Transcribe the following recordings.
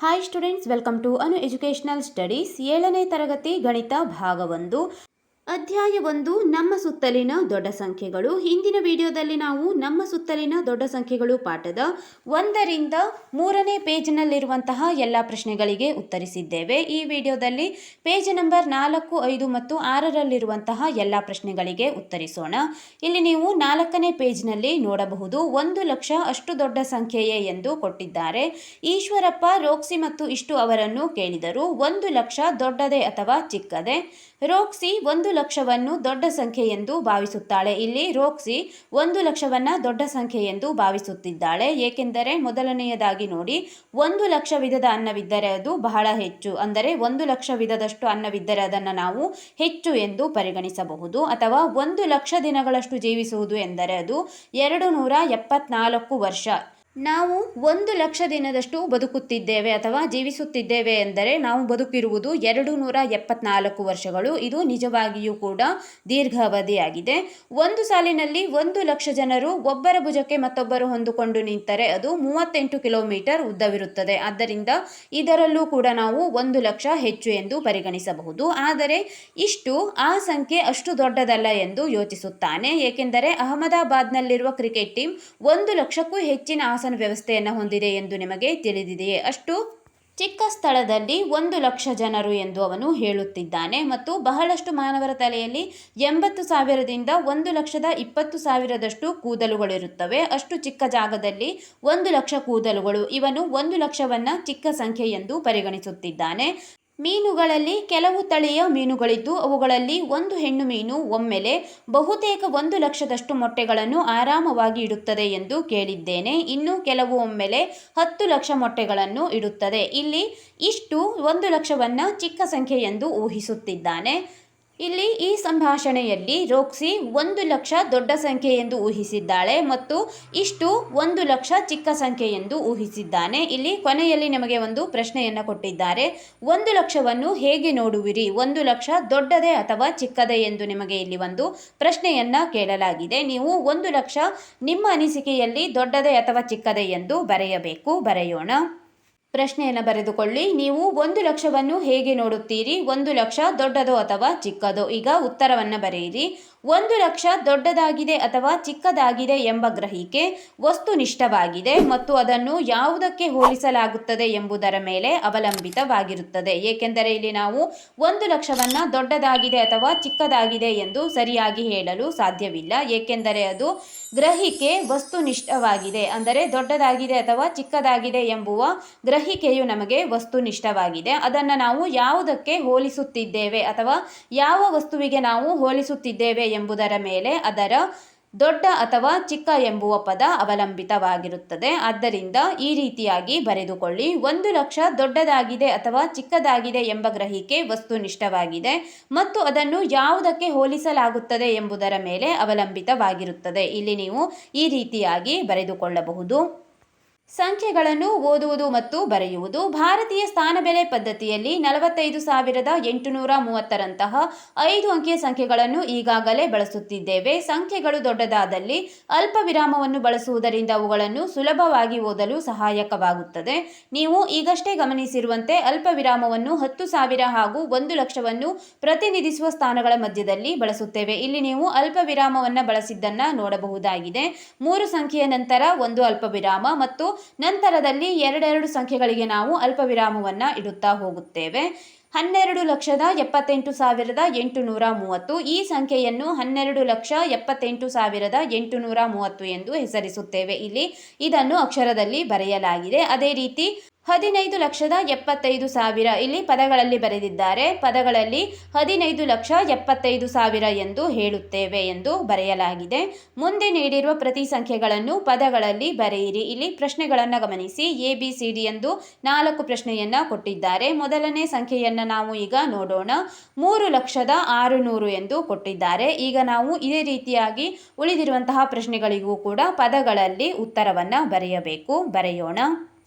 Hi students, welcome to Anu educational studies. 7ನೇ ತರಗತಿ ಗಣಿತ ಭಾಗ 1 ಅಧ್ಯಾಯ 1 ನಮ್ಮ ಸುತ್ತಲಿನ ದೊಡ್ಡ ಸಂಖ್ಯೆಗಳು. ಹಿಂದಿನ ವಿಡಿಯೋದಲ್ಲಿ ನಾವು ನಮ್ಮ ಸುತ್ತಲಿನ ದೊಡ್ಡ ಸಂಖ್ಯೆಗಳು ಪಾಠದ 1ರಿಂದ 3ನೇ ಪೇಜ್ನಲ್ಲಿರುವಂತಹ ಎಲ್ಲ ಪ್ರಶ್ನೆಗಳಿಗೆ ಉತ್ತರಿಸಿದ್ದೇವೆ. ಈ ವಿಡಿಯೋದಲ್ಲಿ ಪೇಜ್ ನಂಬರ್ 4, 5 ಮತ್ತು 6ರಲ್ಲಿರುವಂತಹ ಎಲ್ಲ ಪ್ರಶ್ನೆಗಳಿಗೆ ಉತ್ತರಿಸೋಣ. ಇಲ್ಲಿ ನೀವು 4ನೇ ಪೇಜ್ನಲ್ಲಿ ನೋಡಬಹುದು, 1 ಲಕ್ಷ ಅಷ್ಟು ದೊಡ್ಡ ಸಂಖ್ಯೆಯೇ ಎಂದು ಕೊಟ್ಟಿದ್ದಾರೆ. ಈಶ್ವರಪ್ಪ, ರೋಕ್ಸಿ ಮತ್ತು ಇಷ್ಟು ಅವರನ್ನು ಕೇಳಿದರು, 1 ಲಕ್ಷ ದೊಡ್ಡದೇ ಅಥವಾ ಚಿಕ್ಕದೇ? ರೋಕ್ಸಿ 1 ಲಕ್ಷವನ್ನು ದೊಡ್ಡ ಸಂಖ್ಯೆ ಎಂದು ಭಾವಿಸುತ್ತಾಳೆ. ಇಲ್ಲಿ ರೋಕ್ಸಿ 1 ಲಕ್ಷವನ್ನ ದೊಡ್ಡ ಸಂಖ್ಯೆ ಎಂದು ಭಾವಿಸುತ್ತಿದ್ದಾಳೆ. ಏಕೆಂದರೆ ಮೊದಲನೆಯದಾಗಿ ನೋಡಿ, 1 ಲಕ್ಷ ವಿಧದ ಅನ್ನವಿದ್ದರೆ ಅದು ಬಹಳ ಹೆಚ್ಚು. ಅಂದರೆ 1 ಲಕ್ಷ ವಿಧದಷ್ಟು ಅನ್ನವಿದ್ದರೆ ಅದನ್ನು ನಾವು ಹೆಚ್ಚು ಎಂದು ಪರಿಗಣಿಸಬಹುದು. ಅಥವಾ 1 ಲಕ್ಷ ದಿನಗಳಷ್ಟು ಜೀವಿಸುವುದು ಎಂದರೆ ಅದು 274 ವರ್ಷ. ನಾವು 1 ಲಕ್ಷ ದಿನದಷ್ಟು ಬದುಕುತ್ತಿದ್ದೇವೆ ಅಥವಾ ಜೀವಿಸುತ್ತಿದ್ದೇವೆ ಎಂದರೆ ನಾವು ಬದುಕಿರುವುದು 274 ವರ್ಷಗಳು. ಇದು ನಿಜವಾಗಿಯೂ ಕೂಡ ದೀರ್ಘಾವಧಿಯಾಗಿದೆ. ಒಂದು ಸಾಲಿನಲ್ಲಿ 1 ಲಕ್ಷ ಜನರು ಒಬ್ಬರ ಭುಜಕ್ಕೆ ಮತ್ತೊಬ್ಬರು ಹೊಂದಿಕೊಂಡು ನಿಂತರೆ ಅದು 38 ಕಿಲೋಮೀಟರ್ ಉದ್ದವಿರುತ್ತದೆ. ಆದ್ದರಿಂದ ಇದರಲ್ಲೂ ಕೂಡ ನಾವು 1 ಲಕ್ಷ ಹೆಚ್ಚು ಎಂದು ಪರಿಗಣಿಸಬಹುದು. ಆದರೆ ಇಷ್ಟು ಆ ಸಂಖ್ಯೆ ಅಷ್ಟು ದೊಡ್ಡದಲ್ಲ ಎಂದು ಯೋಚಿಸುತ್ತಾನೆ. ಏಕೆಂದರೆ ಅಹಮದಾಬಾದ್ನಲ್ಲಿರುವ ಕ್ರಿಕೆಟ್ ಟೀಮ್ 1 ಲಕ್ಷಕ್ಕೂ ಹೆಚ್ಚಿನ ಆಸನ ವ್ಯವಸ್ಥೆಯನ್ನು ಹೊಂದಿದೆ ಎಂದು ನಿಮಗೆ ತಿಳಿದಿದೆಯೇ? ಅಷ್ಟು ಚಿಕ್ಕ ಸ್ಥಳದಲ್ಲಿ 1 ಲಕ್ಷ ಜನರು ಎಂದು ಅವನು ಹೇಳುತ್ತಿದ್ದಾನೆ. ಮತ್ತು ಬಹಳಷ್ಟು ಮಾನವರ ತಲೆಯಲ್ಲಿ 80,000ದಿಂದ 1,20,000ದಷ್ಟು ಕೂದಲುಗಳಿರುತ್ತವೆ. ಅಷ್ಟು ಚಿಕ್ಕ ಜಾಗದಲ್ಲಿ 1 ಲಕ್ಷ ಕೂದಲುಗಳು. ಇವನು 1 ಲಕ್ಷವನ್ನ ಚಿಕ್ಕ ಸಂಖ್ಯೆ ಎಂದು ಪರಿಗಣಿಸುತ್ತಿದ್ದಾನೆ. ಮೀನುಗಳಲ್ಲಿ ಕೆಲವು ತಳಿಯ ಮೀನುಗಳಿದ್ದು ಅವುಗಳಲ್ಲಿ ಒಂದು ಹೆಣ್ಣು ಮೀನು ಒಮ್ಮೆಲೆ ಬಹುತೇಕ 1 ಲಕ್ಷದಷ್ಟು ಮೊಟ್ಟೆಗಳನ್ನು ಆರಾಮವಾಗಿ ಇಡುತ್ತದೆ ಎಂದು ಕೇಳಿದ್ದೇನೆ. ಇನ್ನು ಕೆಲವು ಒಮ್ಮೆಲೆ 10 ಲಕ್ಷ ಮೊಟ್ಟೆಗಳನ್ನು ಇಡುತ್ತದೆ. ಇಲ್ಲಿ ಇಷ್ಟು 1 ಲಕ್ಷವನ್ನ ಚಿಕ್ಕ ಸಂಖ್ಯೆ ಎಂದು ಊಹಿಸುತ್ತಿದ್ದಾನೆ. ಇಲ್ಲಿ ಈ ಸಂಭಾಷಣೆಯಲ್ಲಿ ರೋಕ್ಸಿ 1 ಲಕ್ಷ ದೊಡ್ಡ ಸಂಖ್ಯೆ ಎಂದು ಊಹಿಸಿದ್ದಾಳೆ ಮತ್ತು ಇಷ್ಟು 1 ಲಕ್ಷ ಚಿಕ್ಕ ಸಂಖ್ಯೆ ಎಂದು ಊಹಿಸಿದ್ದಾನೆ. ಇಲ್ಲಿ ಕೊನೆಯಲ್ಲಿ ನಮಗೆ ಒಂದು ಪ್ರಶ್ನೆಯನ್ನು ಕೊಟ್ಟಿದ್ದಾರೆ, 1 ಲಕ್ಷವನ್ನು ಹೇಗೆ ನೋಡುವಿರಿ? 1 ಲಕ್ಷ ದೊಡ್ಡದೇ ಅಥವಾ ಚಿಕ್ಕದೇ ಎಂದು ನಿಮಗೆ ಇಲ್ಲಿ ಒಂದು ಪ್ರಶ್ನೆಯನ್ನ ಕೇಳಲಾಗಿದೆ. ನೀವು 1 ಲಕ್ಷ ನಿಮ್ಮ ಅನಿಸಿಕೆಯಲ್ಲಿ ದೊಡ್ಡದೇ ಅಥವಾ ಚಿಕ್ಕದೇ ಎಂದು ಬರೆಯಬೇಕು. ಬರೆಯೋಣ. ಪ್ರಶ್ನೆಯನ್ನು ಬರೆದುಕೊಳ್ಳಿ. ನೀವು 1 ಲಕ್ಷವನ್ನು ಹೇಗೆ ನೋಡುತ್ತೀರಿ? 1 ಲಕ್ಷ ದೊಡ್ಡದೋ ಅಥವಾ ಚಿಕ್ಕದೋ? ಈಗ ಉತ್ತರವನ್ನು ಬರೆಯಿರಿ. 1 ಲಕ್ಷ ದೊಡ್ಡದಾಗಿದೆ ಅಥವಾ ಚಿಕ್ಕದಾಗಿದೆ ಎಂಬ ಗ್ರಹಿಕೆ ವಸ್ತುನಿಷ್ಠವಾಗಿದೆ ಮತ್ತು ಅದನ್ನು ಯಾವುದಕ್ಕೆ ಹೋಲಿಸಲಾಗುತ್ತದೆ ಎಂಬುದರ ಮೇಲೆ ಅವಲಂಬಿತವಾಗಿರುತ್ತದೆ. ಏಕೆಂದರೆ ಇಲ್ಲಿ ನಾವು 1 ಲಕ್ಷವನ್ನ ದೊಡ್ಡದಾಗಿದೆ ಅಥವಾ ಚಿಕ್ಕದಾಗಿದೆ ಎಂದು ಸರಿಯಾಗಿ ಹೇಳಲು ಸಾಧ್ಯವಿಲ್ಲ. ಏಕೆಂದರೆ ಅದು ಗ್ರಹಿಕೆ ವಸ್ತುನಿಷ್ಠವಾಗಿದೆ. ಅಂದರೆ ದೊಡ್ಡದಾಗಿದೆ ಅಥವಾ ಚಿಕ್ಕದಾಗಿದೆ ಎಂಬುವ ಗ್ರಹಿಕೆಯು ನಮಗೆ ವಸ್ತುನಿಷ್ಠವಾಗಿದೆ. ಅದನ್ನು ನಾವು ಯಾವುದಕ್ಕೆ ಹೋಲಿಸುತ್ತಿದ್ದೇವೆ ಅಥವಾ ಯಾವ ವಸ್ತುವಿಗೆ ನಾವು ಹೋಲಿಸುತ್ತಿದ್ದೇವೆ ಎಂಬುದರ ಮೇಲೆ ಅದರ ದೊಡ್ಡ ಅಥವಾ ಚಿಕ್ಕ ಎಂಬುವ ಪದ ಅವಲಂಬಿತವಾಗಿರುತ್ತದೆ. ಆದ್ದರಿಂದ ಈ ರೀತಿಯಾಗಿ ಬರೆದುಕೊಳ್ಳಿ. 1 ಲಕ್ಷ ದೊಡ್ಡದಾಗಿದೆ ಅಥವಾ ಚಿಕ್ಕದಾಗಿದೆ ಎಂಬ ಗ್ರಹಿಕೆ ವಸ್ತುನಿಷ್ಠವಾಗಿದೆ ಮತ್ತು ಅದನ್ನು ಯಾವುದಕ್ಕೆ ಹೋಲಿಸಲಾಗುತ್ತದೆ ಎಂಬುದರ ಮೇಲೆ ಅವಲಂಬಿತವಾಗಿರುತ್ತದೆ. ಇಲ್ಲಿ ನೀವು ಈ ರೀತಿಯಾಗಿ ಬರೆದುಕೊಳ್ಳಬಹುದು. ಸಂಖ್ಯೆಗಳನ್ನು ಓದುವುದು ಮತ್ತು ಬರೆಯುವುದು. ಭಾರತೀಯ ಸ್ಥಾನಬೆಲೆ ಪದ್ಧತಿಯಲ್ಲಿ 45,830ರಂತಹ 5 ಅಂಕಿಯ ಸಂಖ್ಯೆಗಳನ್ನು ಈಗಾಗಲೇ ಬಳಸುತ್ತಿದ್ದೇವೆ. ಸಂಖ್ಯೆಗಳು ದೊಡ್ಡದಾದಲ್ಲಿ ಅಲ್ಪ ವಿರಾಮವನ್ನು ಬಳಸುವುದರಿಂದ ಅವುಗಳನ್ನು ಸುಲಭವಾಗಿ ಓದಲು ಸಹಾಯಕವಾಗುತ್ತದೆ. ನೀವು ಈಗಷ್ಟೇ ಗಮನಿಸಿರುವಂತೆ ಅಲ್ಪ ವಿರಾಮವನ್ನು 10,000 ಹಾಗೂ 1 ಲಕ್ಷವನ್ನು ಪ್ರತಿನಿಧಿಸುವ ಸ್ಥಾನಗಳ ಮಧ್ಯದಲ್ಲಿ ಬಳಸುತ್ತೇವೆ. ಇಲ್ಲಿ ನೀವು ಅಲ್ಪ ವಿರಾಮವನ್ನು ಬಳಸಿದ್ದನ್ನ ನೋಡಬಹುದಾಗಿದೆ. 3 ಸಂಖ್ಯೆಯ ನಂತರ ಒಂದು ಅಲ್ಪ ವಿರಾಮ ಮತ್ತು ನಂತರದಲ್ಲಿ 2 ಸಂಖ್ಯೆಗಳಿಗೆ ನಾವು ಅಲ್ಪ ವಿರಾಮವನ್ನು ಇಡುತ್ತಾ ಹೋಗುತ್ತೇವೆ. 12,78,830 ಈ ಸಂಖ್ಯೆಯನ್ನು 12,78,830 ಎಂದು ಹೆಸರಿಸುತ್ತೇವೆ. ಇಲ್ಲಿ ಇದನ್ನು ಅಕ್ಷರದಲ್ಲಿ ಬರೆಯಲಾಗಿದೆ. ಅದೇ ರೀತಿ 15,75,000 ಇಲ್ಲಿ ಪದಗಳಲ್ಲಿ ಬರೆದಿದ್ದಾರೆ. ಪದಗಳಲ್ಲಿ 15,75,000 ಎಂದು ಹೇಳುತ್ತೇವೆ ಎಂದು ಬರೆಯಲಾಗಿದೆ. ಮುಂದೆ ನೀಡಿರುವ ಪ್ರತಿ ಸಂಖ್ಯೆಗಳನ್ನು ಪದಗಳಲ್ಲಿ ಬರೆಯಿರಿ. ಇಲ್ಲಿ ಪ್ರಶ್ನೆಗಳನ್ನು ಗಮನಿಸಿ. ABCD ಎಂದು 4 ಪ್ರಶ್ನೆಯನ್ನ ಕೊಟ್ಟಿದ್ದಾರೆ. ಮೊದಲನೇ ಸಂಖ್ಯೆಯನ್ನ ನಾವು ಈಗ ನೋಡೋಣ. 3,600,000 ಎಂದು ಕೊಟ್ಟಿದ್ದಾರೆ. ಈಗ ನಾವು ಇದೇ ರೀತಿಯಾಗಿ ಉಳಿದಿರುವಂತಹ ಪ್ರಶ್ನೆಗಳಿಗೂ ಕೂಡ ಪದಗಳಲ್ಲಿ ಉತ್ತರವನ್ನ ಬರೆಯಬೇಕು. ಬರೆಯೋಣ.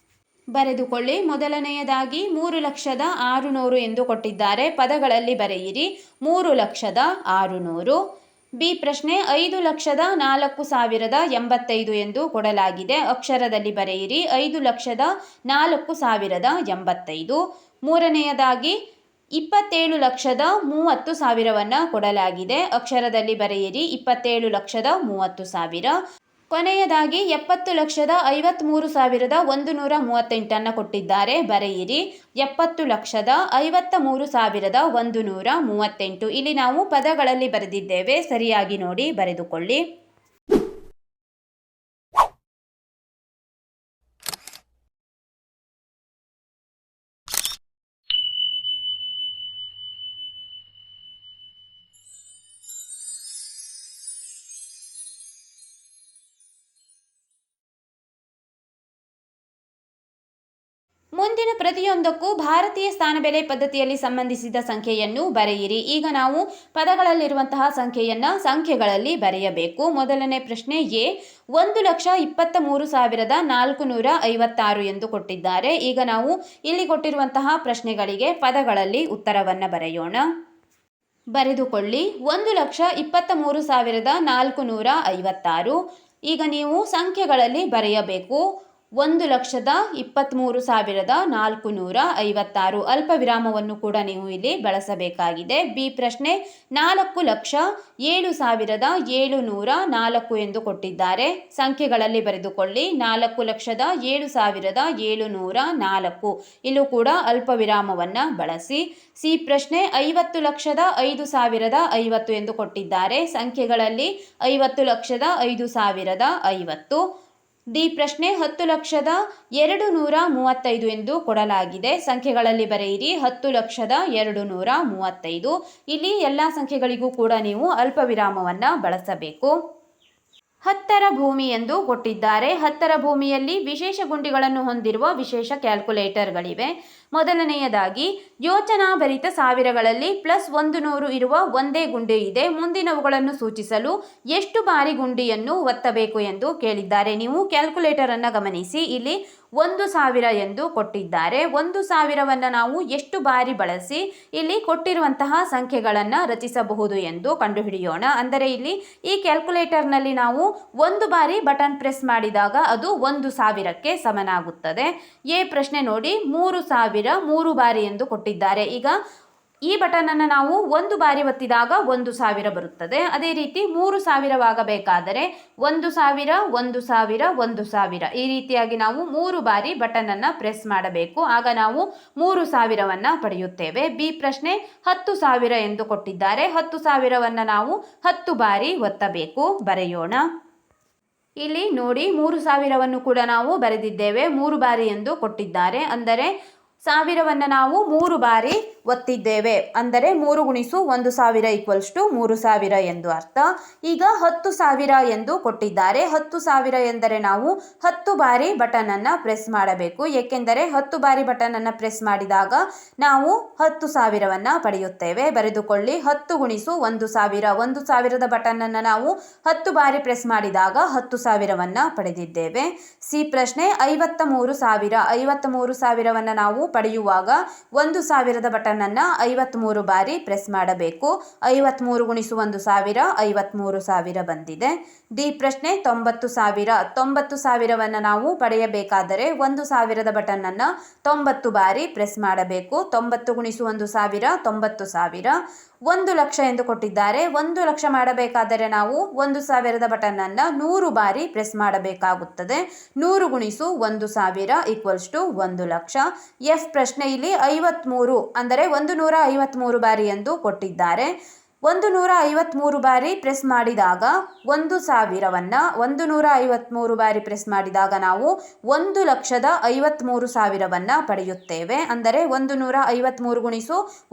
ಬರೆದುಕೊಳ್ಳಿ. ಮೊದಲನೆಯದಾಗಿ 3,600,000 ಎಂದು ಕೊಟ್ಟಿದ್ದಾರೆ. ಪದಗಳಲ್ಲಿ ಬರೆಯಿರಿ. 3,600,000. ಬಿ ಪ್ರಶ್ನೆ 5,04,85 ಎಂದು ಕೊಡಲಾಗಿದೆ. ಅಕ್ಷರದಲ್ಲಿ ಬರೆಯಿರಿ 5,04,85. ಮೂರನೆಯದಾಗಿ 27,30,30,000 ಕೊಡಲಾಗಿದೆ. ಅಕ್ಷರದಲ್ಲಿ ಬರೆಯಿರಿ 27,30,30,000. ಕೊನೆಯದಾಗಿ 70,53,138 ಕೊಟ್ಟಿದ್ದಾರೆ. ಬರೆಯಿರಿ 70,53,138. ಇಲ್ಲಿ ನಾವು ಪದಗಳಲ್ಲಿ ಬರೆದಿದ್ದೇವೆ, ಸರಿಯಾಗಿ ನೋಡಿ ಬರೆದುಕೊಳ್ಳಿ. ಮುಂದಿನ ಪ್ರತಿಯೊಂದಕ್ಕೂ ಭಾರತೀಯ ಸ್ಥಾನಬೆಲೆ ಪದ್ಧತಿಯಲ್ಲಿ ಸಂಬಂಧಿಸಿದ ಸಂಖ್ಯೆಯನ್ನು ಬರೆಯಿರಿ. ಈಗ ನಾವು ಪದಗಳಲ್ಲಿರುವಂತಹ ಸಂಖ್ಯೆಗಳಲ್ಲಿ ಬರೆಯಬೇಕು. ಮೊದಲನೇ ಪ್ರಶ್ನೆ ಎ 1,23,456 ಎಂದು ಕೊಟ್ಟಿದ್ದಾರೆ. ಈಗ ನಾವು ಇಲ್ಲಿ ಕೊಟ್ಟಿರುವಂತಹ ಪ್ರಶ್ನೆಗಳಿಗೆ ಪದಗಳಲ್ಲಿ ಉತ್ತರವನ್ನು ಬರೆಯೋಣ. ಬರೆದುಕೊಳ್ಳಿ 1,23,456. ಈಗ ನೀವು ಸಂಖ್ಯೆಗಳಲ್ಲಿ ಬರೆಯಬೇಕು 1,23,456. ಅಲ್ಪ ವಿರಾಮವನ್ನು ಕೂಡ ನೀವು ಇಲ್ಲಿ ಬಳಸಬೇಕಾಗಿದೆ. ಬಿ ಪ್ರಶ್ನೆ 4,07,704 ಎಂದು ಕೊಟ್ಟಿದ್ದಾರೆ. ಸಂಖ್ಯೆಗಳಲ್ಲಿ ಬರೆದುಕೊಳ್ಳಿ 4,07,704. ಇಲ್ಲೂ ಕೂಡ ಅಲ್ಪ ವಿರಾಮವನ್ನು ಬಳಸಿ. ಸಿ ಪ್ರಶ್ನೆ 50,05,050 ಎಂದು ಕೊಟ್ಟಿದ್ದಾರೆ. ಸಂಖ್ಯೆಗಳಲ್ಲಿ 50,05,050. ಡಿ ಪ್ರಶ್ನೆ 10,02,35 ಎಂದು ಕೊಡಲಾಗಿದೆ. ಸಂಖ್ಯೆಗಳಲ್ಲಿ ಬರೆಯಿರಿ 10,02,35. ಇಲ್ಲಿ ಎಲ್ಲ ಸಂಖ್ಯೆಗಳಿಗೂ ಕೂಡ ನೀವು ಅಲ್ಪ ವಿರಾಮವನ್ನು ಬಳಸಬೇಕು. 10ರ ಭೂಮಿ ಎಂದು ಕೊಟ್ಟಿದ್ದಾರೆ. 10ರ ಭೂಮಿಯಲ್ಲಿ ವಿಶೇಷ ಗುಂಡಿಗಳನ್ನು ಹೊಂದಿರುವ ವಿಶೇಷ ಕ್ಯಾಲ್ಕುಲೇಟರ್ಗಳಿವೆ. ಮೊದಲನೆಯದಾಗಿ ಯೋಚನಾಭರಿತ ಸಾವಿರಗಳಲ್ಲಿ +100 ಇರುವ ಒಂದೇ ಗುಂಡಿ ಇದೆ. ಮುಂದಿನವುಗಳನ್ನು ಸೂಚಿಸಲು ಎಷ್ಟು ಬಾರಿ ಗುಂಡಿಯನ್ನು ಒತ್ತಬೇಕು ಎಂದು ಕೇಳಿದ್ದಾರೆ. ನೀವು ಕ್ಯಾಲ್ಕುಲೇಟರ್ ಅನ್ನು ಗಮನಿಸಿ, ಇಲ್ಲಿ 1,000 ಎಂದು ಕೊಟ್ಟಿದ್ದಾರೆ. 1,000ವನ್ನು ನಾವು ಎಷ್ಟು ಬಾರಿ ಬಳಸಿ ಇಲ್ಲಿ ಕೊಟ್ಟಿರುವಂತಹ ಸಂಖ್ಯೆಗಳನ್ನು ರಚಿಸಬಹುದು ಎಂದು ಕಂಡುಹಿಡಿಯೋಣ. ಅಂದರೆ ಇಲ್ಲಿ ಈ ಕ್ಯಾಲ್ಕುಲೇಟರ್ನಲ್ಲಿ ನಾವು ಒಂದು ಬಾರಿ ಬಟನ್ ಪ್ರೆಸ್ ಮಾಡಿದಾಗ ಅದು 1,000ಕ್ಕೆ ಸಮನಾಗುತ್ತದೆ. ಎ ಪ್ರಶ್ನೆ ನೋಡಿ 3,000 3 ಬಾರಿ ಎಂದು ಕೊಟ್ಟಿದ್ದಾರೆ. ಈಗ ಈ ಬಟನ್ ಅನ್ನು ನಾವು ಒಂದು ಬಾರಿ ಒತ್ತಿದಾಗ 1,000 ಬರುತ್ತದೆ. ಅದೇ ರೀತಿ 3,000 ಆಗಬೇಕಾದರೆ 1,000 1,000 1,000 ಈ ರೀತಿಯಾಗಿ ನಾವು 3 ಬಾರಿ ಬಟನ್ ಅನ್ನು ಪ್ರೆಸ್ ಮಾಡಬೇಕು. ಆಗ ನಾವು 3,000ವನ್ನು ಪಡೆಯುತ್ತೇವೆ. ಬಿ ಪ್ರಶ್ನೆ 10,000 ಎಂದು ಕೊಟ್ಟಿದ್ದಾರೆ. 10,000ವನ್ನು ನಾವು 10 ಬಾರಿ ಒತ್ತಬೇಕು. ಬರೆಯೋಣ. ಇಲ್ಲಿ ನೋಡಿ 3,000ವನ್ನು ಕೂಡ ನಾವು ಬರೆದಿದ್ದೇವೆ. 3 ಬಾರಿ ಎಂದು ಕೊಟ್ಟಿದ್ದಾರೆ. ಅಂದರೆ 1000ವನ್ನು ನಾವು 3 ಬಾರಿ ಒತ್ತಿದ್ದೇವೆ. ಅಂದರೆ 3 × 1,000 = 3,000 ಎಂದು ಅರ್ಥ. ಈಗ 10,000 ಎಂದು ಕೊಟ್ಟಿದ್ದಾರೆ. 10,000 ಎಂದರೆ ನಾವು 10 ಬಾರಿ ಬಟನ್ ಅನ್ನು ಪ್ರೆಸ್ ಮಾಡಬೇಕು. ಏಕೆಂದರೆ 10 ಬಾರಿ ಬಟನ್ ಅನ್ನು ಪ್ರೆಸ್ ಮಾಡಿದಾಗ ನಾವು 10,000ವನ್ನು ಪಡೆಯುತ್ತೇವೆ. ಬರೆದುಕೊಳ್ಳಿ 10 × 1,000. 1,000ದ ಬಟನ್ ಅನ್ನು ನಾವು 10 ಬಾರಿ ಪ್ರೆಸ್ ಮಾಡಿದಾಗ 10,000ವನ್ನು ಪಡೆದಿದ್ದೇವೆ. ಸಿ ಪ್ರಶ್ನೆ 53,000. 53,000ವನ್ನು ನಾವು ಪಡೆಯುವಾಗ 1,000ದ ಬಟನ್ ಅನ್ನು 53 ಬಾರಿ ಪ್ರೆಸ್ ಮಾಡಬೇಕು. 53 × 1,000 53,000 ಬಂದಿದೆ. ಡಿ ಪ್ರಶ್ನೆ 90,000. 90,000ವನ್ನು ನಾವು ಪಡೆಯಬೇಕಾದರೆ 1,000ದ ಬಟನ್ ಅನ್ನು 90 ಬಾರಿ ಪ್ರೆಸ್ ಮಾಡಬೇಕು. 90 × 1,000 90,000. 1,00,000 ಎಂದು ಕೊಟ್ಟಿದ್ದಾರೆ. 1,00,000 ಮಾಡಬೇಕಾದರೆ ನಾವು 1,000ದ ಬಟನ್ ಅನ್ನು 100 ಬಾರಿ ಪ್ರೆಸ್ ಮಾಡಬೇಕಾಗುತ್ತದೆ. 100 × 1,000 = 1,00,000. ಎಫ್ ಪ್ರಶ್ನೆ ಇಲ್ಲಿ 53 ಅಂದರೆ 153 ಬಾರಿ ಎಂದು ಕೊಟ್ಟಿದ್ದಾರೆ. 153 ಬಾರಿ ಪ್ರೆಸ್ ಮಾಡಿದಾಗ 1,000ವನ್ನು 153 ಬಾರಿ ಪ್ರೆಸ್ ಮಾಡಿದಾಗ ನಾವು 1,53,000ವನ್ನು ಪಡೆಯುತ್ತೇವೆ. ಅಂದರೆ 153 ×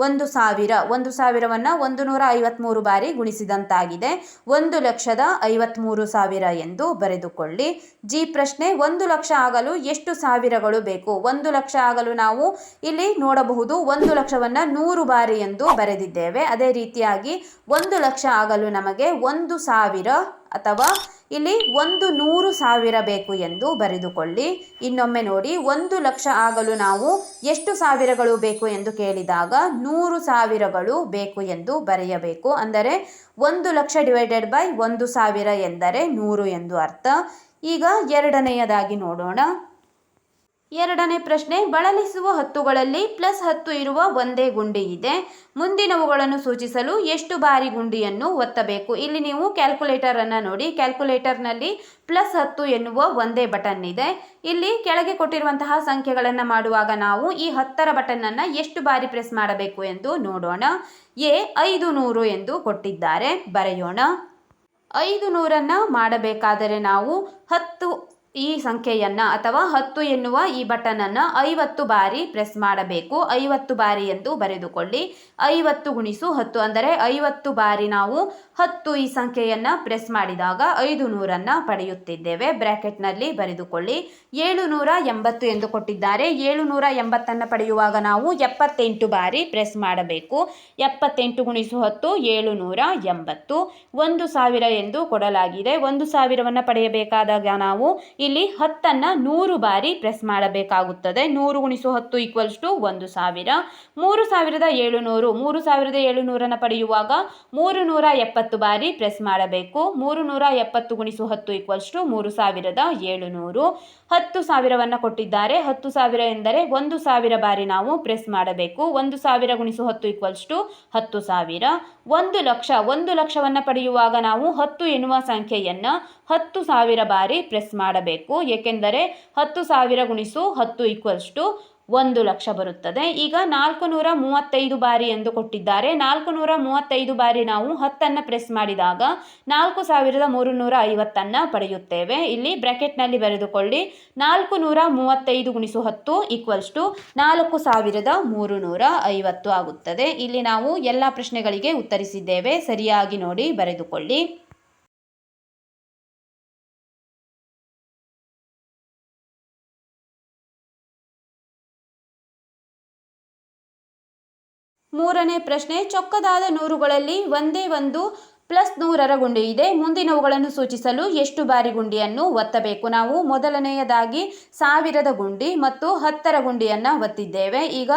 1,000 1,000ವನ್ನು 153 ಬಾರಿ ಗುಣಿಸಿದಂತಾಗಿದೆ. 1,53,000 ಎಂದು ಬರೆದುಕೊಳ್ಳಿ. ಜಿ ಪ್ರಶ್ನೆ 1,00,000 ಆಗಲು ಎಷ್ಟು ಸಾವಿರಗಳು ಬೇಕು? 1,00,000 ಆಗಲು ನಾವು ಇಲ್ಲಿ ನೋಡಬಹುದು 1,00,000ವನ್ನು 100 ಬಾರಿ ಎಂದು ಬರೆದಿದ್ದೇವೆ. ಅದೇ ರೀತಿಯಾಗಿ 1,00,000 ಆಗಲು ನಮಗೆ 1,000 ಅಥವಾ ಇಲ್ಲಿ 100,000 ಬೇಕು ಎಂದು ಬರೆದುಕೊಳ್ಳಿ. ಇನ್ನೊಮ್ಮೆ ನೋಡಿ, 1,00,000 ಆಗಲು ನಾವು ಎಷ್ಟು ಸಾವಿರಗಳು ಬೇಕು ಎಂದು ಕೇಳಿದಾಗ 100,000ಗಳು ಬೇಕು ಎಂದು ಬರೆಯಬೇಕು. ಅಂದರೆ 1,00,000 ಡಿವೈಡೆಡ್ ಬೈ 1,000 ಎಂದರೆ 100 ಎಂದು ಅರ್ಥ. ಈಗ ಎರಡನೆಯದಾಗಿ ನೋಡೋಣ. ಎರಡನೇ ಪ್ರಶ್ನೆ, ಬಳಲಿಸುವ ಹತ್ತುಗಳಲ್ಲಿ +10 ಇರುವ ಒಂದೇ ಗುಂಡಿ ಇದೆ. ಮುಂದಿನವುಗಳನ್ನು ಸೂಚಿಸಲು ಎಷ್ಟು ಬಾರಿ ಗುಂಡಿಯನ್ನು ಒತ್ತಬೇಕು? ಇಲ್ಲಿ ನೀವು ಕ್ಯಾಲ್ಕುಲೇಟರ್ ಅನ್ನು ನೋಡಿ. ಕ್ಯಾಲ್ಕುಲೇಟರ್ನಲ್ಲಿ +10 ಎನ್ನುವ ಒಂದೇ ಬಟನ್ ಇದೆ. ಇಲ್ಲಿ ಕೆಳಗೆ ಕೊಟ್ಟಿರುವಂತಹ ಸಂಖ್ಯೆಗಳನ್ನು ಮಾಡುವಾಗ ನಾವು ಈ 10ರ ಬಟನ್ ಅನ್ನು ಎಷ್ಟು ಬಾರಿ ಪ್ರೆಸ್ ಮಾಡಬೇಕು ಎಂದು ನೋಡೋಣ. 500 ಎಂದು ಕೊಟ್ಟಿದ್ದಾರೆ, ಬರೆಯೋಣ. 500 ಮಾಡಬೇಕಾದರೆ ನಾವು 10 ಈ ಸಂಖ್ಯೆಯನ್ನು ಅಥವಾ 10 ಎನ್ನುವ ಈ ಬಟನ್ ಅನ್ನು 50 ಬಾರಿ ಪ್ರೆಸ್ ಮಾಡಬೇಕು. 50 ಬಾರಿ ಎಂದು ಬರೆದುಕೊಳ್ಳಿ. 50 × 10 ಅಂದರೆ 50 ಬಾರಿ ನಾವು 10 ಈ ಸಂಖ್ಯೆಯನ್ನು ಪ್ರೆಸ್ ಮಾಡಿದಾಗ 500 ಪಡೆಯುತ್ತಿದ್ದೇವೆ. ಬ್ರ್ಯಾಕೆಟ್ನಲ್ಲಿ ಬರೆದುಕೊಳ್ಳಿ. 780 ಎಂದು ಕೊಟ್ಟಿದ್ದಾರೆ. 780 ಪಡೆಯುವಾಗ ನಾವು 78 ಬಾರಿ ಪ್ರೆಸ್ ಮಾಡಬೇಕು. 78 × 10 780. 1,000 ಎಂದು ಕೊಡಲಾಗಿದೆ. 1,000 ಪಡೆಯಬೇಕಾದಾಗ ನಾವು ಇಲ್ಲಿ 10 100 ಬಾರಿ ಪ್ರೆಸ್ ಮಾಡಬೇಕಾಗುತ್ತದೆ. 100 × 10 = 1,000. 3,700 3,700 ಪಡೆಯುವಾಗ 370 ಬಾರಿ ಪ್ರೆಸ್ ಮಾಡಬೇಕು. 370 × 10 = 3,700. 10,000 ಕೊಟ್ಟಿದ್ದಾರೆ. 10,000 ಎಂದರೆ 1,000 ಬಾರಿ ನಾವು ಪ್ರೆಸ್ ಮಾಡಬೇಕು. 1,000 × 10 = 10,000. 1,00,000 1,00,000 ಪಡೆಯುವಾಗ ನಾವು 10 ಎನ್ನುವ ಸಂಖ್ಯೆಯನ್ನು 10,000 ಬಾರಿ ಪ್ರೆಸ್ ಮಾಡಬೇಕು. ಏಕೆಂದರೆ 10,000 × 10 = 1,00,000 ಬರುತ್ತದೆ. ಈಗ 435 ಬಾರಿ ಎಂದು ಕೊಟ್ಟಿದ್ದಾರೆ. 435 ಬಾರಿ ನಾವು 10 ಪ್ರೆಸ್ ಮಾಡಿದಾಗ 4,350 ಪಡೆಯುತ್ತೇವೆ. ಇಲ್ಲಿ ಬ್ರ್ಯಾಕೆಟ್ನಲ್ಲಿ ಬರೆದುಕೊಳ್ಳಿ. 435 × 10 = 4,350 ಆಗುತ್ತದೆ. ಇಲ್ಲಿ ನಾವು ಎಲ್ಲ ಪ್ರಶ್ನೆಗಳಿಗೆ ಉತ್ತರಿಸಿದ್ದೇವೆ. ಸರಿಯಾಗಿ ನೋಡಿ ಬರೆದುಕೊಳ್ಳಿ. ಮೂರನೇ ಪ್ರಶ್ನೆ, ಚೊಕ್ಕದಾದ ನೂರುಗಳಲ್ಲಿ ಒಂದೇ ಒಂದು +100ರ ಗುಂಡಿ ಇದೆ. ಮುಂದಿನವುಗಳನ್ನು ಸೂಚಿಸಲು ಎಷ್ಟು ಬಾರಿ ಗುಂಡಿಯನ್ನು ಒತ್ತಬೇಕು? ನಾವು ಮೊದಲನೆಯದಾಗಿ 1000ದ ಗುಂಡಿ ಮತ್ತು 10ರ ಗುಂಡಿಯನ್ನು ಒತ್ತಿದ್ದೇವೆ. ಈಗ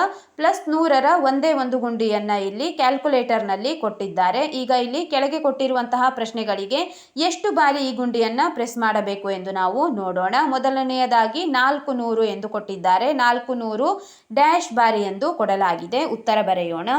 +100ರ ಒಂದೇ ಒಂದು ಗುಂಡಿಯನ್ನು ಇಲ್ಲಿ ಕ್ಯಾಲ್ಕುಲೇಟರ್ನಲ್ಲಿ ಕೊಟ್ಟಿದ್ದಾರೆ. ಈಗ ಇಲ್ಲಿ ಕೆಳಗೆ ಕೊಟ್ಟಿರುವಂತಹ ಪ್ರಶ್ನೆಗಳಿಗೆ ಎಷ್ಟು ಬಾರಿ ಈ ಗುಂಡಿಯನ್ನು ಪ್ರೆಸ್ ಮಾಡಬೇಕು ಎಂದು ನಾವು ನೋಡೋಣ. ಮೊದಲನೆಯದಾಗಿ 400 ಎಂದು ಕೊಟ್ಟಿದ್ದಾರೆ. 400 ಡ್ಯಾಶ್ ಬಾರಿ ಎಂದು ಕೊಡಲಾಗಿದೆ. ಉತ್ತರ ಬರೆಯೋಣ.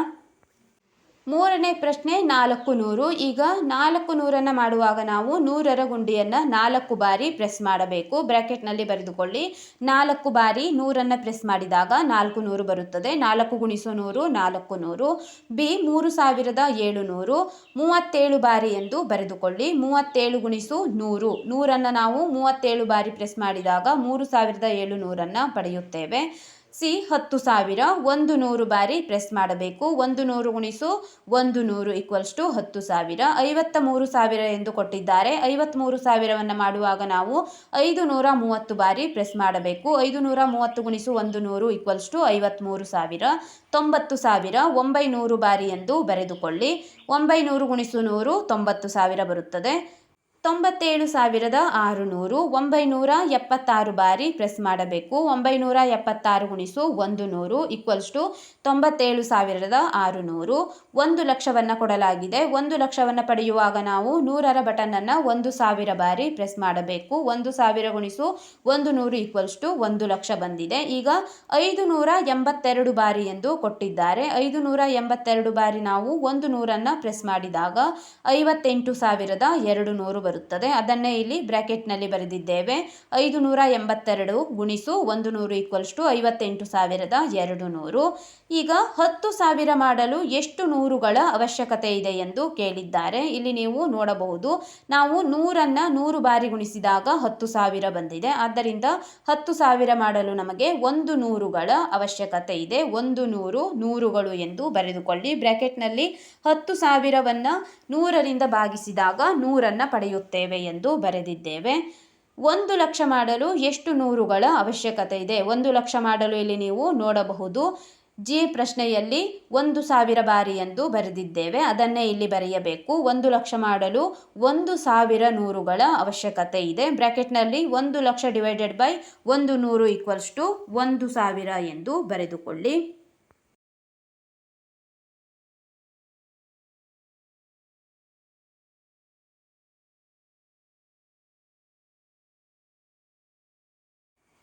ಮೂರನೇ ಪ್ರಶ್ನೆ, 400. ಈಗ 400 ಮಾಡುವಾಗ ನಾವು 100ರ ಗುಂಡಿಯನ್ನು 4 ಬಾರಿ ಪ್ರೆಸ್ ಮಾಡಬೇಕು. ಬ್ರ್ಯಾಕೆಟ್ನಲ್ಲಿ ಬರೆದುಕೊಳ್ಳಿ. 4 ಬಾರಿ 100 ಪ್ರೆಸ್ ಮಾಡಿದಾಗ 400 ಬರುತ್ತದೆ. 4 × 100 400. ಬಿ 3,700 37 ಬಾರಿ ಎಂದು ಬರೆದುಕೊಳ್ಳಿ. 37 × 100 100 ನಾವು 37 ಬಾರಿ ಪ್ರೆಸ್ ಮಾಡಿದಾಗ 3,700 ಪಡೆಯುತ್ತೇವೆ. ಸಿ 10,000 100 ಬಾರಿ ಪ್ರೆಸ್ ಮಾಡಬೇಕು. 100 × 100 = 10,000. 53,000 ಎಂದು ಕೊಟ್ಟಿದ್ದಾರೆ. 53,000 ಮಾಡುವಾಗ ನಾವು 530 ಬಾರಿ ಪ್ರೆಸ್ ಮಾಡಬೇಕು. 530 × 100 = 53,000. 90,000 900 ಬಾರಿ ಎಂದು ಬರೆದುಕೊಳ್ಳಿ. 900 × 100 90,000 ಬರುತ್ತದೆ. 97,600 976 ಬಾರಿ ಪ್ರೆಸ್ ಮಾಡಬೇಕು. 976 × 100 = 97,600. 1,00,000 ಕೊಡಲಾಗಿದೆ. 1,00,000 ಪಡೆಯುವಾಗ ನಾವು 100ರ ಬಟನ್ ಅನ್ನು 1,000 ಬಾರಿ ಪ್ರೆಸ್ ಮಾಡಬೇಕು. 1,000 × 100 = 1,00,000 ಬಂದಿದೆ. ಈಗ 582 ಬಾರಿ ಎಂದು ಕೊಟ್ಟಿದ್ದಾರೆ. 582 ಬಾರಿ ನಾವು 100 ಪ್ರೆಸ್ ಮಾಡಿದಾಗ 58,200 ಬರುತ್ತದೆ. ಅದನ್ನೇ ಇಲ್ಲಿ ಬ್ರ್ಯಾಕೆಟ್ನಲ್ಲಿ ಬರೆದಿದ್ದೇವೆ. 582 × 100 = 58,200. ಈಗ 10,000 ಮಾಡಲು ಎಷ್ಟು ನೂರುಗಳ ಅವಶ್ಯಕತೆ ಇದೆ ಎಂದು ಕೇಳಿದ್ದಾರೆ. ಇಲ್ಲಿ ನೀವು ನೋಡಬಹುದು, ನಾವು 100ನ್ನು 100 ಬಾರಿ ಗುಣಿಸಿದಾಗ 10,000 ಬಂದಿದೆ. ಆದ್ದರಿಂದ 10,000 ಮಾಡಲು ನಮಗೆ 100 ನೂರುಗಳ ಅವಶ್ಯಕತೆ ಇದೆ. 100 ನೂರುಗಳು ಎಂದು ಬರೆದುಕೊಳ್ಳಿ. ಬ್ರ್ಯಾಕೆಟ್ನಲ್ಲಿ 10,000ವನ್ನು 100ರಿಂದ ಭಾಗಿಸಿದಾಗ 100 ಪಡೆಯುತ್ತೇವೆ ಎಂದು ಬರೆದಿದ್ದೇವೆ. 1,00,000 ಮಾಡಲು ಎಷ್ಟು ನೂರುಗಳ ಅವಶ್ಯಕತೆ ಇದೆ? 1,00,000 ಮಾಡಲು ಇಲ್ಲಿ ನೀವು ನೋಡಬಹುದು, ಜಿ ಪ್ರಶ್ನೆಯಲ್ಲಿ 1,000 ಬಾರಿ ಎಂದು ಬರೆದಿದ್ದೇವೆ, ಅದನ್ನೇ ಇಲ್ಲಿ ಬರೆಯಬೇಕು. 1,00,000 ಮಾಡಲು 1,000 ನೂರುಗಳ ಅವಶ್ಯಕತೆ ಇದೆ. ಬ್ರ್ಯಾಕೆಟ್ನಲ್ಲಿ 1,00,000 ಡಿವೈಡೆಡ್ ಬೈ 100 ಈಕ್ವಲ್ಸ್ ಟು 1,000 ಎಂದು ಬರೆದುಕೊಳ್ಳಿ.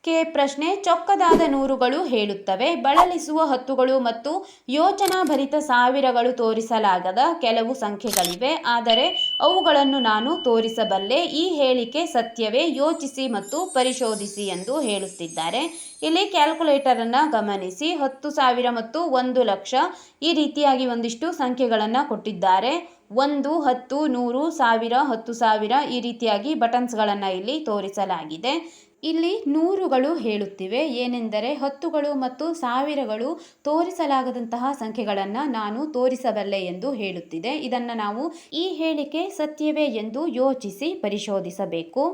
ಕೆ ಪ್ರಶ್ನೆ, ಚೊಕ್ಕದಾದ ನೂರುಗಳು ಹೇಳುತ್ತವೆ, ಬಳಲಿಸುವ ಹತ್ತುಗಳು ಮತ್ತು ಯೋಚನಾಭರಿತ ಸಾವಿರಗಳು ತೋರಿಸಲಾಗದ ಕೆಲವು ಸಂಖ್ಯೆಗಳಿವೆ, ಆದರೆ ಅವುಗಳನ್ನು ನಾನು ತೋರಿಸಬಲ್ಲೆ. ಈ ಹೇಳಿಕೆ ಸತ್ಯವೇ? ಯೋಚಿಸಿ ಮತ್ತು ಪರಿಶೋಧಿಸಿ ಎಂದು ಹೇಳುತ್ತಿದ್ದಾರೆ. ಇಲ್ಲಿ ಕ್ಯಾಲ್ಕುಲೇಟರನ್ನು ಗಮನಿಸಿ. 10,000 ಮತ್ತು 1,00,000 ಈ ರೀತಿಯಾಗಿ ಒಂದಿಷ್ಟು ಸಂಖ್ಯೆಗಳನ್ನು ಕೊಟ್ಟಿದ್ದಾರೆ. 1, 10, 100, 1000, 10,000 ಈ ರೀತಿಯಾಗಿ ಬಟನ್ಸ್ಗಳನ್ನು ಇಲ್ಲಿ ತೋರಿಸಲಾಗಿದೆ. ಇಲ್ಲಿ ನೂರುಗಳು ಹೇಳುತ್ತಿವೆ ಏನೆಂದರೆ ಹತ್ತುಗಳು ಮತ್ತು ಸಾವಿರಗಳು ತೋರಿಸಲಾಗದಂತಹ ಸಂಖ್ಯೆಗಳನ್ನು ನಾನು ತೋರಿಸಬಲ್ಲೆ ಎಂದು ಹೇಳುತ್ತಿದೆ. ಇದನ್ನು ನಾವು ಈ ಹೇಳಿಕೆ ಸತ್ಯವೇ ಎಂದು ಯೋಚಿಸಿ ಪರಿಶೋಧಿಸಬೇಕು.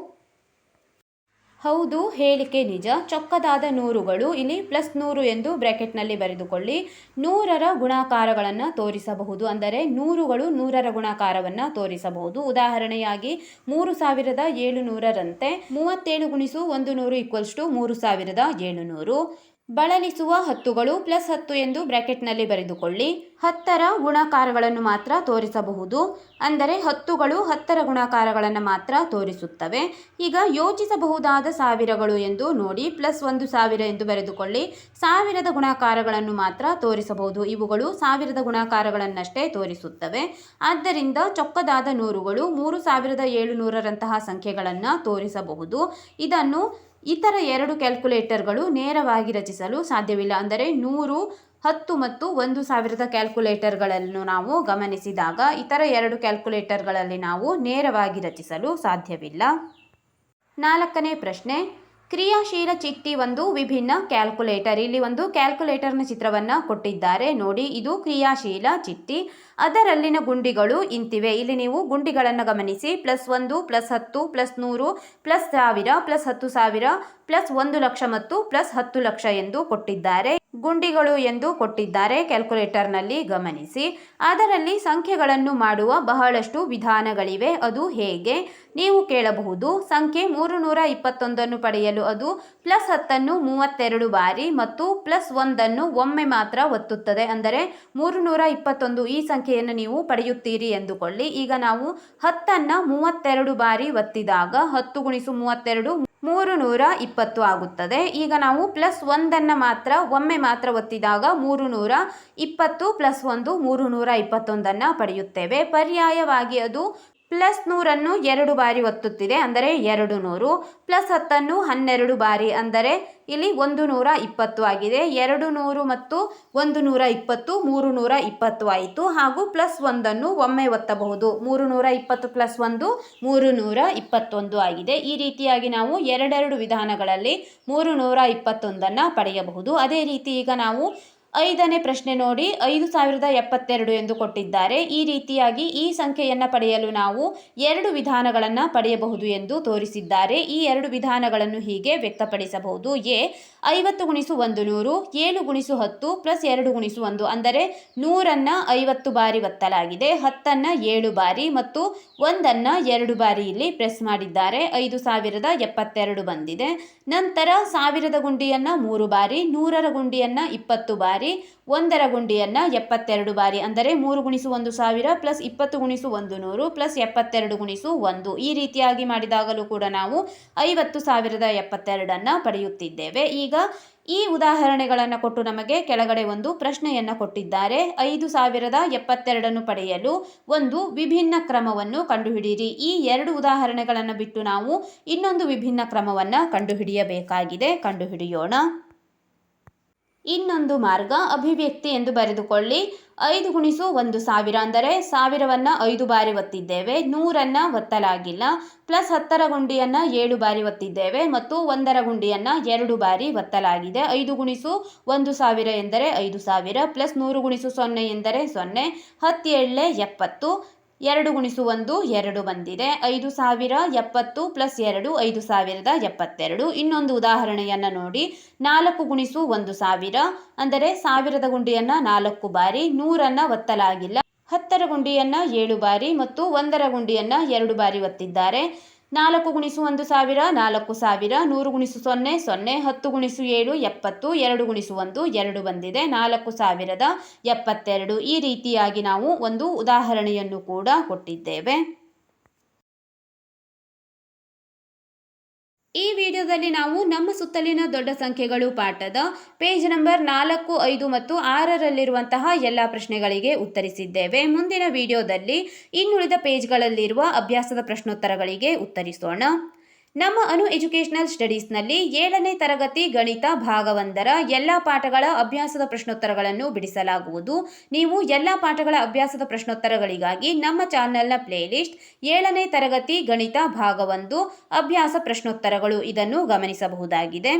ಹೌದು, ಹೇಳಿಕೆ ನಿಜ. ಚೊಕ್ಕದಾದ ನೂರುಗಳು, ಇಲ್ಲಿ +100 ಎಂದು ಬ್ರ್ಯಾಕೆಟ್ನಲ್ಲಿ ಬರೆದುಕೊಳ್ಳಿ. 100ರ ಗುಣಾಕಾರಗಳನ್ನು ತೋರಿಸಬಹುದು, ಅಂದರೆ ನೂರುಗಳು 100ರ ಗುಣಾಕಾರವನ್ನು ತೋರಿಸಬಹುದು. ಉದಾಹರಣೆಯಾಗಿ 3,700ರಂತೆ 37 × 100 = 3,700. ಬಳಲಿಸುವ ಹತ್ತುಗಳು +10 ಎಂದು ಬ್ರ್ಯಾಕೆಟ್ನಲ್ಲಿ ಬರೆದುಕೊಳ್ಳಿ. 10ರ ಗುಣಾಕಾರಗಳನ್ನು ಮಾತ್ರ ತೋರಿಸಬಹುದು, ಅಂದರೆ ಹತ್ತುಗಳು 10ರ ಗುಣಾಕಾರಗಳನ್ನು ಮಾತ್ರ ತೋರಿಸುತ್ತವೆ. ಈಗ ಯೋಚಿಸಬಹುದಾದ ಸಾವಿರಗಳು ಎಂದು ನೋಡಿ. +1,000 ಎಂದು ಬರೆದುಕೊಳ್ಳಿ. 1000ದ ಗುಣಾಕಾರಗಳನ್ನು ಮಾತ್ರ ತೋರಿಸಬಹುದು, ಇವುಗಳು 1000ದ ಗುಣಾಕಾರಗಳನ್ನಷ್ಟೇ ತೋರಿಸುತ್ತವೆ. ಆದ್ದರಿಂದ ಚೊಕ್ಕದಾದ ನೂರುಗಳು 3,700ರಂತಹ ಸಂಖ್ಯೆಗಳನ್ನು ತೋರಿಸಬಹುದು. ಇದನ್ನು ಇತರ 2 ಕ್ಯಾಲ್ಕುಲೇಟರ್ಗಳು ನೇರವಾಗಿ ರಚಿಸಲು ಸಾಧ್ಯವಿಲ್ಲ. ಅಂದರೆ 100, 10 ಮತ್ತು 1,000ದ ಕ್ಯಾಲ್ಕುಲೇಟರ್ಗಳನ್ನು ನಾವು ಗಮನಿಸಿದಾಗ ಇತರ 2 ಕ್ಯಾಲ್ಕುಲೇಟರ್ಗಳಲ್ಲಿ ನಾವು ನೇರವಾಗಿ ರಚಿಸಲು ಸಾಧ್ಯವಿಲ್ಲ. 4ನೇ ಪ್ರಶ್ನೆ, ಕ್ರಿಯಾಶೀಲ ಚಿಟ್ಟಿ ಒಂದು ವಿಭಿನ್ನ ಕ್ಯಾಲ್ಕುಲೇಟರ್. ಇಲ್ಲಿ ಒಂದು ಕ್ಯಾಲ್ಕುಲೇಟರ್ನ ಚಿತ್ರವನ್ನು ಕೊಟ್ಟಿದ್ದಾರೆ ನೋಡಿ. ಇದು ಕ್ರಿಯಾಶೀಲ ಚಿಟ್ಟಿ. ಅದರಲ್ಲಿನ ಗುಂಡಿಗಳು ಇಂತಿವೆ. ಇಲ್ಲಿ ನೀವು ಗುಂಡಿಗಳನ್ನು ಗಮನಿಸಿ. +1, +10, +100, +1000, +10,000, +1,00,000 ಮತ್ತು +10,00,000 ಎಂದು ಕೊಟ್ಟಿದ್ದಾರೆ. ಗುಂಡಿಗಳು ಎಂದು ಕೊಟ್ಟಿದ್ದಾರೆ ಕ್ಯಾಲ್ಕುಲೇಟರ್ನಲ್ಲಿ ಗಮನಿಸಿ. ಅದರಲ್ಲಿ ಸಂಖ್ಯೆಗಳನ್ನು ಮಾಡುವ ಬಹಳಷ್ಟು ವಿಧಾನಗಳಿವೆ. ಅದು ಹೇಗೆ ನೀವು ಕೇಳಬಹುದು. ಸಂಖ್ಯೆ 321 ಪಡೆಯಲು ಅದು +10 32 ಬಾರಿ ಮತ್ತು +1 ಒಮ್ಮೆ ಮಾತ್ರ ಒತ್ತುತ್ತದೆ. ಅಂದರೆ 321 ಈ ಸಂಖ್ಯೆಯನ್ನು ನೀವು ಪಡೆಯುತ್ತೀರಿ ಎಂದುಕೊಳ್ಳಿ. ಈಗ ನಾವು 10 32 ಬಾರಿ ಒತ್ತಿದಾಗ 10 × 32 320 ಆಗುತ್ತದೆ. ಈಗ ನಾವು +1 ಮಾತ್ರ ಒಮ್ಮೆ ಮಾತ್ರ ಒತ್ತಿದಾಗ 320 +1 321 ಪಡೆಯುತ್ತೇವೆ. ಪರ್ಯಾಯವಾಗಿ ಅದು +100 2 ಬಾರಿ ಒತ್ತುತ್ತಿದೆ, ಅಂದರೆ 200. +10 12 ಬಾರಿ, ಅಂದರೆ ಇಲ್ಲಿ 120 ಆಗಿದೆ. 200 ಮತ್ತು 120 320 ಆಯಿತು. ಹಾಗೂ +1 ಒಮ್ಮೆ ಒತ್ತಬಹುದು. 320 +1 321 ಆಗಿದೆ. ಈ ರೀತಿಯಾಗಿ ನಾವು ಎರಡೆರಡು ವಿಧಾನಗಳಲ್ಲಿ 321 ಪಡೆಯಬಹುದು. ಅದೇ ರೀತಿ ಈಗ ನಾವು 5ನೇ ಪ್ರಶ್ನೆ ನೋಡಿ. 5,072 ಎಂದು ಕೊಟ್ಟಿದ್ದಾರೆ. ಈ ರೀತಿಯಾಗಿ ಈ ಸಂಖ್ಯೆಯನ್ನು ಪಡೆಯಲು ನಾವು 2 ವಿಧಾನಗಳನ್ನು ಪಡೆಯಬಹುದು ಎಂದು ತೋರಿಸಿದ್ದಾರೆ. ಈ 2 ವಿಧಾನಗಳನ್ನು ಹೀಗೆ ವ್ಯಕ್ತಪಡಿಸಬಹುದು. ಎ 50 × 100, 7 × 10 +2 × 1, ಅಂದರೆ 100ನ್ನು 50 ಬಾರಿ ಒತ್ತಲಾಗಿದೆ, 10ನ್ನು 7 ಬಾರಿ ಮತ್ತು 1ನ್ನು 2 ಬಾರಿ ಇಲ್ಲಿ ಪ್ರೆಸ್ ಮಾಡಿದ್ದಾರೆ. 5,072 ಬಂದಿದೆ. ನಂತರ 1000ದ ಗುಂಡಿಯನ್ನು 3 ಬಾರಿ, 100ರ ಗುಂಡಿಯನ್ನು 20 ಬಾರಿ, 1ರ ಗುಂಡಿಯನ್ನು 72 ಬಾರಿ, ಅಂದರೆ 3 × 1,000 +20 × 100 +72 × 1. ಈ ರೀತಿಯಾಗಿ ಮಾಡಿದಾಗಲೂ ಕೂಡ ನಾವು 50,072 ಪಡೆಯುತ್ತಿದ್ದೇವೆ. ಈಗ ಈ ಉದಾಹರಣೆಗಳನ್ನು ಕೊಟ್ಟು ನಮಗೆ ಕೆಳಗಡೆ ಒಂದು ಪ್ರಶ್ನೆಯನ್ನು ಕೊಟ್ಟಿದ್ದಾರೆ. 5,072 ಪಡೆಯಲು ಒಂದು ವಿಭಿನ್ನ ಕ್ರಮವನ್ನು ಕಂಡುಹಿಡಿಯಿರಿ. ಈ 2 ಉದಾಹರಣೆಗಳನ್ನು ಬಿಟ್ಟು ನಾವು ಇನ್ನೊಂದು ವಿಭಿನ್ನ ಕ್ರಮವನ್ನು ಕಂಡುಹಿಡಿಯಬೇಕಾಗಿದೆ. ಕಂಡುಹಿಡಿಯೋಣ. ಇನ್ನೊಂದು ಮಾರ್ಗ ಅಭಿವ್ಯಕ್ತಿ ಎಂದು ಬರೆದುಕೊಳ್ಳಿ. 5 × 1,000, ಅಂದರೆ 1000ನ್ನು 5 ಬಾರಿ ಒತ್ತಿದ್ದೇವೆ, 100ನ್ನು ಒತ್ತಲಾಗಿಲ್ಲ. +10ರ ಗುಂಡಿಯನ್ನು 7 ಬಾರಿ ಒತ್ತಿದ್ದೇವೆ ಮತ್ತು 1ರ ಗುಂಡಿಯನ್ನು 2 ಬಾರಿ ಒತ್ತಲಾಗಿದೆ. 5 × 1,000 ಎಂದರೆ 5,000, +100 × 0 ಎಂದರೆ 0, 10 × 7 70. 2 × 1 2 ಬಂದಿದೆ. 5070 ಪ್ಲಸ್ 2 5072. ಇನ್ನೊಂದು ಉದಾಹರಣೆಯನ್ನು ನೋಡಿ. 4 × 1,000 ಅಂದರೆ 1000ದ ಗುಂಡಿಯನ್ನು 4 ಬಾರಿ, 100ಅನ್ನು ಒತ್ತಲಾಗಿಲ್ಲ. 10ರ ಗುಂಡಿಯನ್ನು 7 ಬಾರಿ ಮತ್ತು 1ರ ಗುಂಡಿಯನ್ನು 2 ಬಾರಿ ಒತ್ತಿದ್ದಾರೆ. 4 × 1,000 4000, 100 × 0 0, 10 × 7 70, 2 × 1 2 ಬಂದಿದೆ. 4072. ಈ ರೀತಿಯಾಗಿ ನಾವು ಒಂದು ಉದಾಹರಣೆಯನ್ನು ಕೂಡ ಕೊಟ್ಟಿದ್ದೇವೆ. ಈ ವಿಡಿಯೋದಲ್ಲಿ ನಾವು ನಮ್ಮ ಸುತ್ತಲಿನ ದೊಡ್ಡ ಸಂಖ್ಯೆಗಳು ಪಾಠದ ಪೇಜ್ ನಂಬರ್ 4, 5 ಮತ್ತು 6ರಲ್ಲಿರುವಂತಹ ಎಲ್ಲ ಪ್ರಶ್ನೆಗಳಿಗೆ ಉತ್ತರಿಸಿದ್ದೇವೆ. ಮುಂದಿನ ವಿಡಿಯೋದಲ್ಲಿ ಇನ್ನುಳಿದ ಪೇಜ್ಗಳಲ್ಲಿರುವ ಅಭ್ಯಾಸದ ಪ್ರಶ್ನೋತ್ತರಗಳಿಗೆ ಉತ್ತರಿಸೋಣ. ನಮ್ಮ ಅನು ಎಜುಕೇಷನಲ್ ಸ್ಟಡೀಸ್ನಲ್ಲಿ 7ನೇ ತರಗತಿ ಗಣಿತ ಭಾಗ 1ರ ಎಲ್ಲ ಪಾಠಗಳ ಅಭ್ಯಾಸದ ಪ್ರಶ್ನೋತ್ತರಗಳನ್ನು ಬಿಡಿಸಲಾಗುವುದು. ನೀವು ಎಲ್ಲ ಪಾಠಗಳ ಅಭ್ಯಾಸದ ಪ್ರಶ್ನೋತ್ತರಗಳಿಗಾಗಿ ನಮ್ಮ ಚಾನೆಲ್ನ ಪ್ಲೇಲಿಸ್ಟ್ 7ನೇ ತರಗತಿ ಗಣಿತ ಭಾಗ 1 ಅಭ್ಯಾಸ ಪ್ರಶ್ನೋತ್ತರಗಳು ಇದನ್ನು ಗಮನಿಸಬಹುದಾಗಿದೆ.